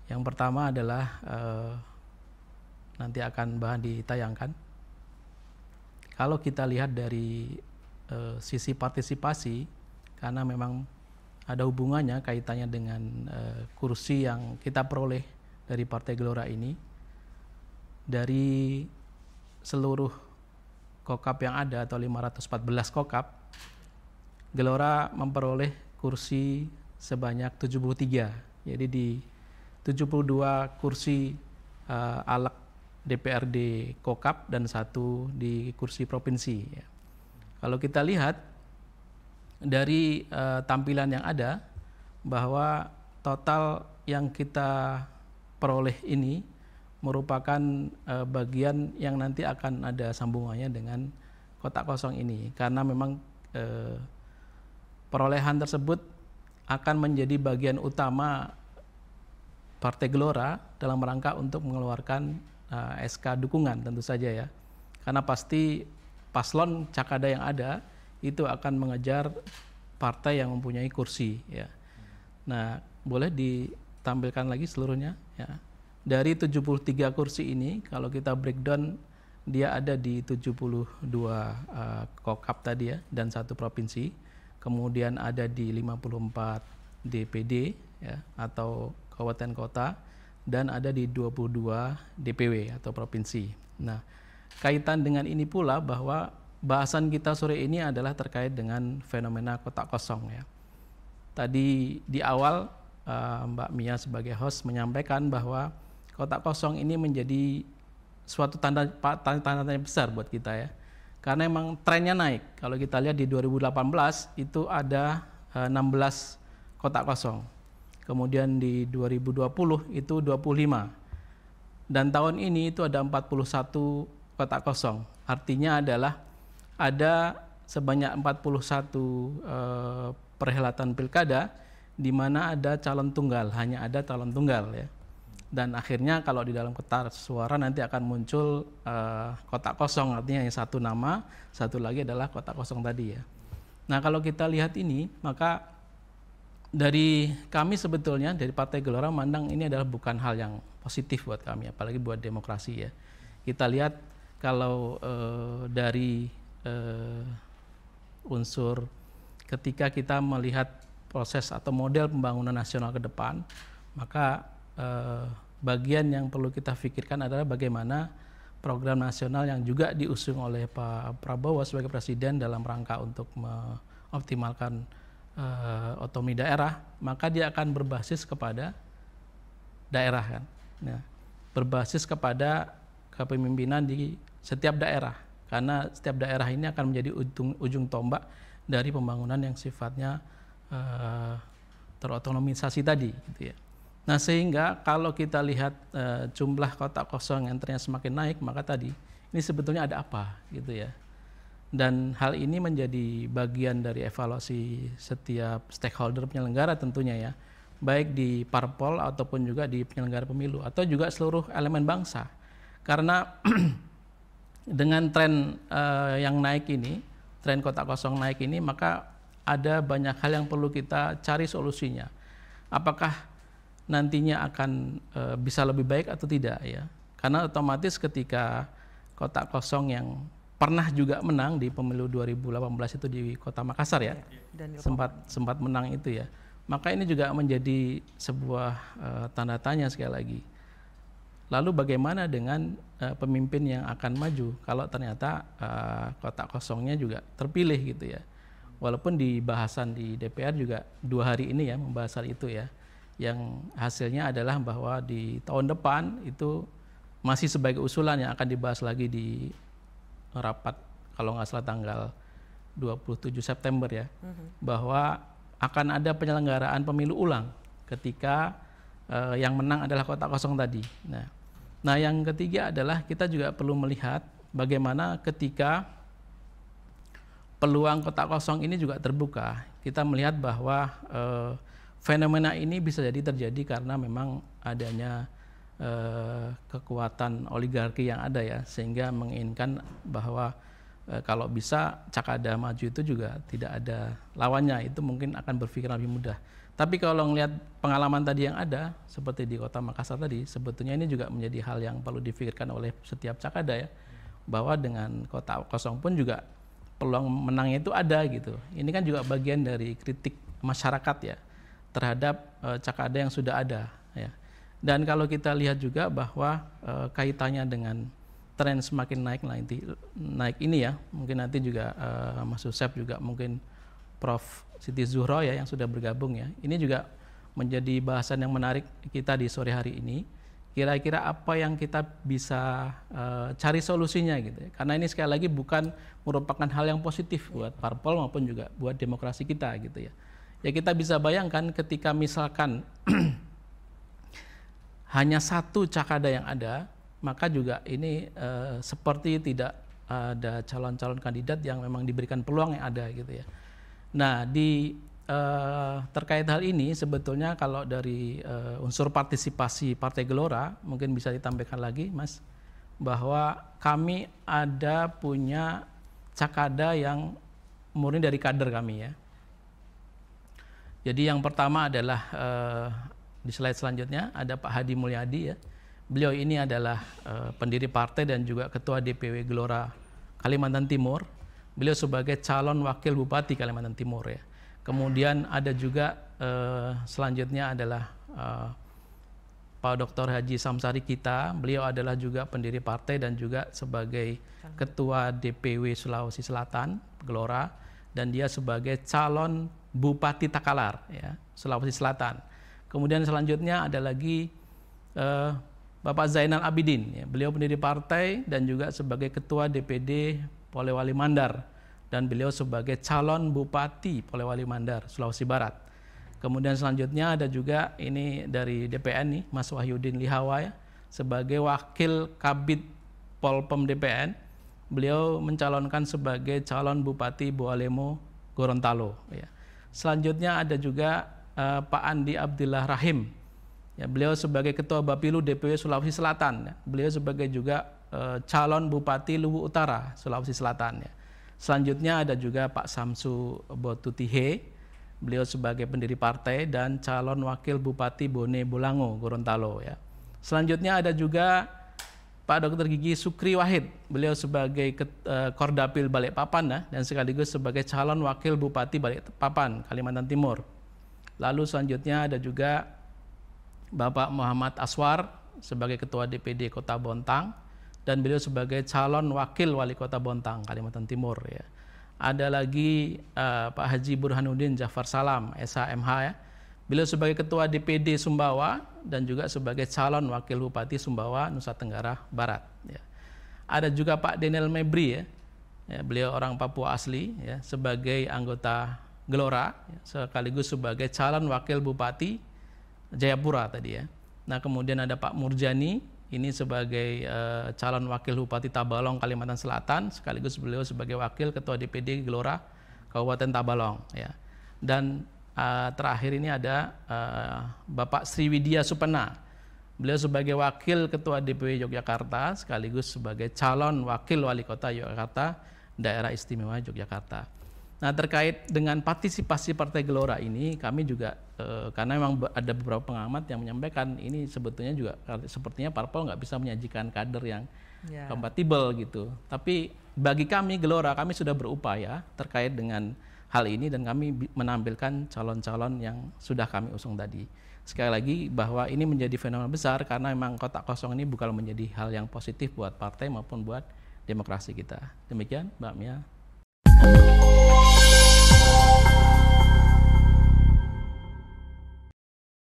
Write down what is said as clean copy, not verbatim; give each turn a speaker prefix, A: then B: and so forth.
A: Yang pertama adalah nanti akan bahan ditayangkan. Kalau kita lihat dari sisi partisipasi, karena memang ada hubungannya kaitannya dengan kursi yang kita peroleh dari Partai Gelora ini, dari seluruh kokap yang ada atau 514 kokap, Gelora memperoleh kursi sebanyak 73. Jadi di 72 kursi alek DPRD kokap dan 1 di kursi provinsi. Ya. Kalau kita lihat dari tampilan yang ada, bahwa total yang kita peroleh ini merupakan bagian yang nanti akan ada sambungannya dengan kotak kosong ini, karena memang perolehan tersebut akan menjadi bagian utama Partai Gelora dalam rangka untuk mengeluarkan SK dukungan tentu saja ya, karena pasti paslon Cakada yang ada itu akan mengejar partai yang mempunyai kursi ya. Nah, boleh ditampilkan lagi seluruhnya ya. Dari 73 kursi ini kalau kita breakdown, dia ada di 72 kokap tadi ya, dan 1 provinsi. Kemudian ada di 54 DPD ya, atau kabupaten kota, dan ada di 22 DPW atau provinsi. Nah, kaitan dengan ini pula bahwa bahasan kita sore ini adalah terkait dengan fenomena kotak kosong ya. Tadi di awal Mbak Mia sebagai host menyampaikan bahwa kotak kosong ini menjadi suatu tanda tanya besar buat kita ya. Karena emang trennya naik. Kalau kita lihat di 2018 itu ada 16 kotak kosong. Kemudian di 2020 itu 25. Dan tahun ini itu ada 41 kotak kosong. Artinya adalah ada sebanyak 41 perhelatan pilkada di mana ada calon tunggal, hanya ada calon tunggal ya. Dan akhirnya kalau di dalam kertas suara nanti akan muncul kotak kosong, artinya yang 1 nama, 1 lagi adalah kotak kosong tadi ya. Nah, kalau kita lihat ini, maka dari kami sebetulnya dari Partai Gelora mandang ini adalah bukan hal yang positif buat kami, apalagi buat demokrasi ya. Kita lihat kalau dari unsur ketika kita melihat proses atau model pembangunan nasional ke depan, maka bagian yang perlu kita pikirkan adalah bagaimana program nasional yang juga diusung oleh Pak Prabowo sebagai presiden dalam rangka untuk mengoptimalkan otonomi daerah, maka dia akan berbasis kepada daerah kan. Nah, berbasis kepada kepemimpinan di setiap daerah, karena setiap daerah ini akan menjadi ujung tombak dari pembangunan yang sifatnya terotonomisasi tadi gitu ya. Nah, sehingga kalau kita lihat jumlah kotak kosong yang ternyata semakin naik, maka tadi ini sebetulnya ada apa gitu ya. Dan hal ini menjadi bagian dari evaluasi setiap stakeholder penyelenggara tentunya ya, baik di parpol ataupun juga di penyelenggara pemilu atau juga seluruh elemen bangsa. Karena dengan tren yang naik ini, tren kotak kosong naik ini, maka ada banyak hal yang perlu kita cari solusinya. Apakah nantinya akan bisa lebih baik atau tidak ya? Karena otomatis ketika kotak kosong yang pernah juga menang di pemilu 2018 itu di Kota Makassar ya, sempat menang itu ya. Maka ini juga menjadi sebuah tanda tanya sekali lagi. Lalu bagaimana dengan pemimpin yang akan maju kalau ternyata kotak kosongnya juga terpilih gitu ya. Walaupun di bahasan di DPR juga 2 hari ini ya membahas hal itu ya. Yang hasilnya adalah bahwa di tahun depan itu masih sebagai usulan yang akan dibahas lagi di rapat kalau nggak salah tanggal 27 September ya, bahwa akan ada penyelenggaraan pemilu ulang ketika yang menang adalah kotak kosong tadi. Nah, yang ketiga adalah kita juga perlu melihat bagaimana ketika peluang kotak kosong ini juga terbuka. Kita melihat bahwa fenomena ini bisa jadi terjadi karena memang adanya kekuatan oligarki yang ada ya, sehingga menginginkan bahwa kalau bisa Cakada maju itu juga tidak ada lawannya, itu mungkin akan berpikir lebih mudah. Tapi kalau ngelihat pengalaman tadi yang ada, seperti di Kota Makassar tadi, sebetulnya ini juga menjadi hal yang perlu difikirkan oleh setiap Cakada ya, bahwa dengan kota kosong pun juga peluang menangnya itu ada gitu. Ini kan juga bagian dari kritik masyarakat ya terhadap Cakada yang sudah ada ya. Dan kalau kita lihat juga bahwa kaitannya dengan tren semakin naik ini ya, mungkin nanti juga Mas Yusef juga mungkin Prof. Siti Zuhro ya yang sudah bergabung ya. Ini juga menjadi bahasan yang menarik kita di sore hari ini. Kira-kira apa yang kita bisa cari solusinya gitu ya. Karena ini sekali lagi bukan merupakan hal yang positif buat parpol maupun juga buat demokrasi kita gitu ya. Ya kita bisa bayangkan ketika misalkan hanya satu Cakada yang ada, maka juga ini seperti tidak ada calon-calon kandidat yang memang diberikan peluang yang ada gitu ya. Nah, terkait hal ini sebetulnya kalau dari unsur partisipasi Partai Gelora mungkin bisa ditambahkan lagi, Mas, bahwa kami ada punya Cakada yang murni dari kader kami ya. Jadi yang pertama adalah di slide selanjutnya ada Pak Hadi Mulyadi ya. Beliau ini adalah pendiri partai dan juga Ketua DPW Gelora Kalimantan Timur. Beliau sebagai calon wakil bupati Kalimantan Timur ya. Kemudian ada juga selanjutnya adalah Pak Dr. Haji Samsari kita. Beliau adalah juga pendiri partai dan juga sebagai Ketua DPW Sulawesi Selatan Gelora, dan dia sebagai calon Bupati Takalar ya, Sulawesi Selatan. Kemudian selanjutnya ada lagi Bapak Zainal Abidin ya. Beliau pendiri partai dan juga sebagai Ketua DPD Polewali Mandar, dan beliau sebagai calon Bupati Polewali Mandar, Sulawesi Barat. Kemudian selanjutnya ada juga ini dari DPN nih, Mas Wahyudin Lihawa ya, sebagai Wakil Kabid Polpem DPN. Beliau mencalonkan sebagai calon Bupati Boalemo Gorontalo ya. Selanjutnya ada juga Pak Andi Abdillah Rahim. Ya, beliau sebagai Ketua Bapilu DPW Sulawesi Selatan. Ya. Beliau sebagai juga calon Bupati Luwu Utara, Sulawesi Selatan. Ya. Selanjutnya ada juga Pak Samsu Botutihe, beliau sebagai pendiri partai dan calon Wakil Bupati Bone Bolango, Gorontalo. Ya. Selanjutnya ada juga Pak Dr. Gigi Sukri Wahid, beliau sebagai Kordapil Balikpapan ya, dan sekaligus sebagai calon Wakil Bupati Balikpapan, Kalimantan Timur. Lalu selanjutnya ada juga Bapak Muhammad Aswar sebagai Ketua DPD Kota Bontang, dan beliau sebagai calon Wakil Wali Kota Bontang, Kalimantan Timur. Ya. Ada lagi Pak Haji Burhanuddin Jafar Salam, SHMH ya. Beliau sebagai Ketua DPD Sumbawa dan juga sebagai calon Wakil Bupati Sumbawa, Nusa Tenggara Barat. Ya. Ada juga Pak Daniel Mebri ya. Ya, beliau orang Papua asli ya, sebagai anggota Gelora ya, sekaligus sebagai calon Wakil Bupati Jayapura tadi ya. Nah kemudian ada Pak Murjani, ini sebagai calon Wakil Bupati Tabalong Kalimantan Selatan, sekaligus beliau sebagai Wakil Ketua DPD Gelora Kabupaten Tabalong ya. Dan terakhir ini ada Bapak Sriwidya Supena, beliau sebagai Wakil Ketua DPW Yogyakarta sekaligus sebagai calon Wakil Wali Kota Yogyakarta Daerah Istimewa Yogyakarta. Nah terkait dengan partisipasi Partai Gelora ini kami juga karena memang ada beberapa pengamat yang menyampaikan ini sebetulnya juga sepertinya parpol nggak bisa menyajikan kader yang kompatibel gitu. Tapi bagi kami Gelora, kami sudah berupaya terkait dengan hal ini dan kami menampilkan calon-calon yang sudah kami usung tadi. Sekali lagi bahwa ini menjadi fenomena besar karena memang kotak kosong ini bukan menjadi hal yang positif buat partai maupun buat demokrasi kita. Demikian Mbak Mia.